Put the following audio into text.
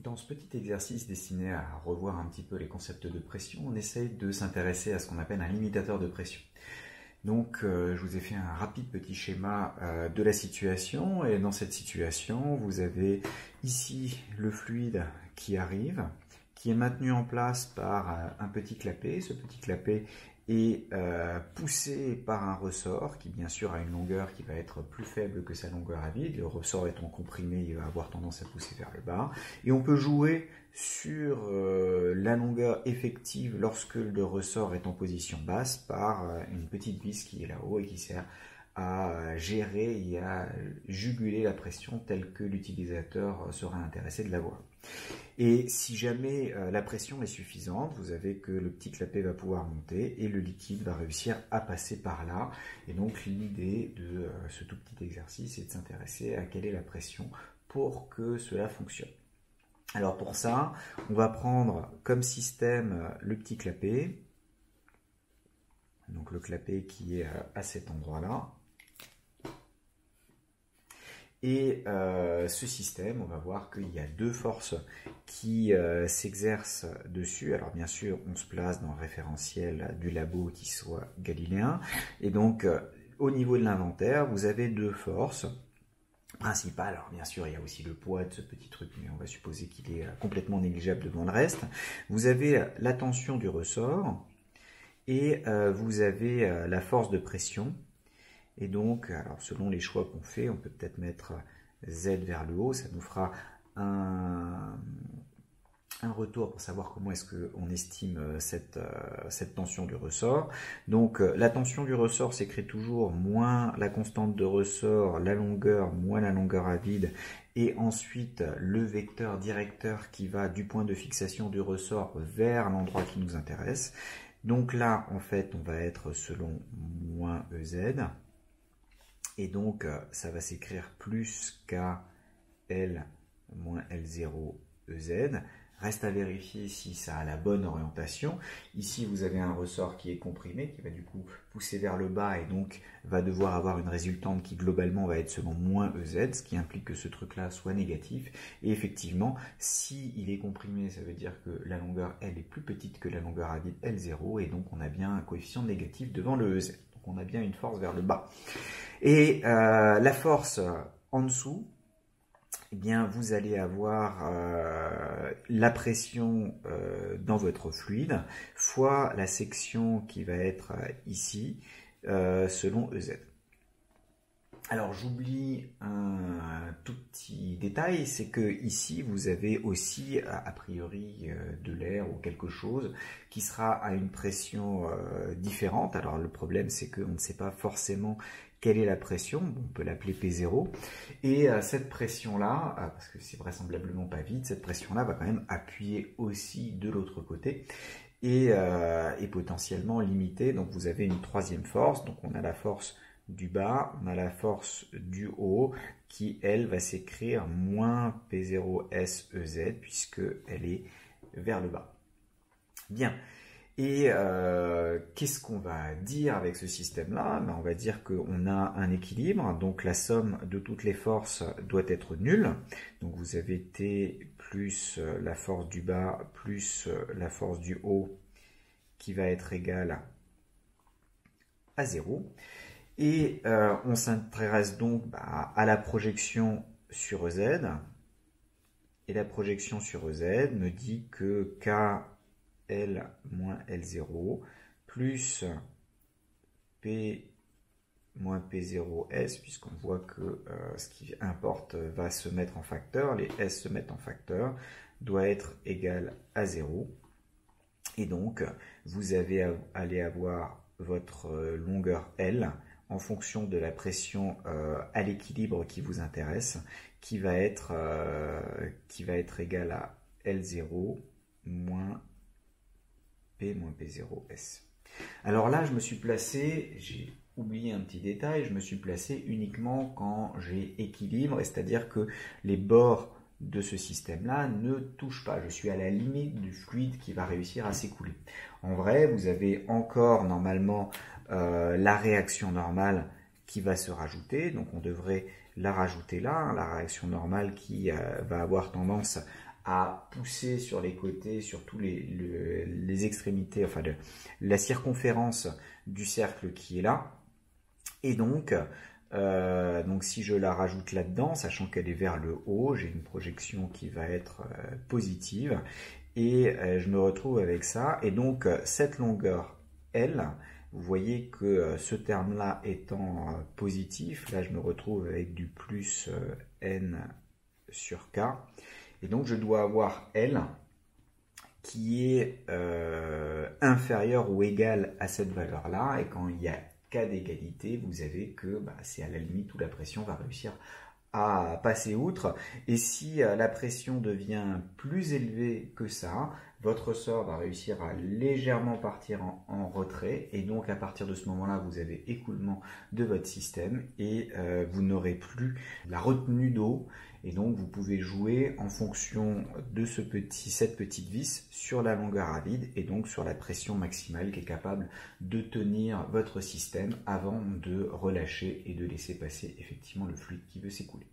Dans ce petit exercice destiné à revoir un petit peu les concepts de pression, on essaye de s'intéresser à ce qu'on appelle un limitateur de pression. Donc, je vous ai fait un rapide petit schéma de la situation, et dans cette situation, vous avez ici le fluide qui arrive, qui est maintenu en place par un petit clapet. Ce petit clapet est poussé par un ressort qui bien sûr a une longueur qui va être plus faible que sa longueur à vide. Le ressort étant comprimé, il va avoir tendance à pousser vers le bas. Et on peut jouer sur la longueur effective lorsque le ressort est en position basse par une petite vis qui est là-haut et qui sert à gérer et à juguler la pression telle que l'utilisateur sera intéressé de l'avoir. Et si jamais la pression est suffisante, vous savez que le petit clapet va pouvoir monter et le liquide va réussir à passer par là. Et donc l'idée de ce tout petit exercice est de s'intéresser à quelle est la pression pour que cela fonctionne. Alors pour ça, on va prendre comme système le petit clapet. Donc le clapet qui est à cet endroit-là. Et ce système, on va voir qu'il y a deux forces qui s'exercent dessus. Alors bien sûr, on se place dans le référentiel du labo qui soit galiléen. Et donc, au niveau de l'inventaire, vous avez deux forces principales. Alors bien sûr, il y a aussi le poids de ce petit truc, mais on va supposer qu'il est complètement négligeable devant le reste. Vous avez la tension du ressort et vous avez la force de pression. Et donc, alors selon les choix qu'on fait, on peut peut-être mettre Z vers le haut, ça nous fera un retour pour savoir comment est-ce qu'on estime cette tension du ressort. Donc la tension du ressort s'écrit toujours moins la constante de ressort, la longueur, moins la longueur à vide, et ensuite le vecteur directeur qui va du point de fixation du ressort vers l'endroit qui nous intéresse. Donc là, en fait, on va être selon moins EZ. Et donc, ça va s'écrire plus KL moins L0 EZ. Reste à vérifier si ça a la bonne orientation. Ici, vous avez un ressort qui est comprimé, qui va du coup pousser vers le bas et donc va devoir avoir une résultante qui globalement va être selon moins EZ, ce qui implique que ce truc-là soit négatif. Et effectivement, si il est comprimé, ça veut dire que la longueur L est plus petite que la longueur à vide L0 et donc on a bien un coefficient négatif devant le EZ. Donc on a bien une force vers le bas. Et la force en dessous, eh bien, vous allez avoir la pression dans votre fluide fois la section qui va être ici selon EZ. Alors j'oublie un tout petit détail, c'est que ici vous avez aussi a priori de l'air ou quelque chose qui sera à une pression différente. Alors le problème c'est qu'on ne sait pas forcément quelle est la pression, on peut l'appeler P0, et cette pression-là, parce que c'est vraisemblablement pas vide, cette pression-là va quand même appuyer aussi de l'autre côté, et potentiellement limiter. Donc vous avez une troisième force, donc on a la force du bas, on a la force du haut, qui elle va s'écrire moins P0SEZ, puisqu'elle est vers le bas. Bien. Et qu'est-ce qu'on va dire avec ce système-là? Ben, on va dire qu'on a un équilibre, donc la somme de toutes les forces doit être nulle. Donc vous avez T plus la force du bas plus la force du haut qui va être égale à 0. Et on s'intéresse donc à la projection sur EZ. Et la projection sur EZ me dit que K L moins L0 plus P moins P0S, puisqu'on voit que ce qui importe va se mettre en facteur, les S se mettent en facteur, doit être égal à 0. Et donc, vous allez avoir votre longueur L en fonction de la pression à l'équilibre qui vous intéresse, qui va être égale à L0 moins P moins P0S. Alors là, je me suis placé, j'ai oublié un petit détail, je me suis placé uniquement quand j'ai équilibre, c'est-à-dire que les bords de ce système-là ne touchent pas. Je suis à la limite du fluide qui va réussir à s'écouler. En vrai, vous avez encore normalement la réaction normale qui va se rajouter, donc on devrait la rajouter là, la réaction normale qui va avoir tendance à pousser sur les côtés, sur tous les extrémités, enfin la circonférence du cercle qui est là. Et donc si je la rajoute là-dedans, sachant qu'elle est vers le haut, j'ai une projection qui va être positive. Et je me retrouve avec ça. Et donc cette longueur L, vous voyez que ce terme-là étant positif, là je me retrouve avec du plus N sur K. Et donc je dois avoir L qui est inférieur ou égal à cette valeur-là. Et quand il y a cas d'égalité, vous avez que c'est à la limite où la pression va réussir à passer outre. Et si la pression devient plus élevée que ça, votre ressort va réussir à légèrement partir en retrait. Et donc à partir de ce moment-là, vous avez écoulement de votre système et vous n'aurez plus la retenue d'eau. Et donc vous pouvez jouer en fonction de cette petite vis sur la longueur à vide et donc sur la pression maximale qui est capable de tenir votre système avant de relâcher et de laisser passer effectivement le fluide qui veut s'écouler.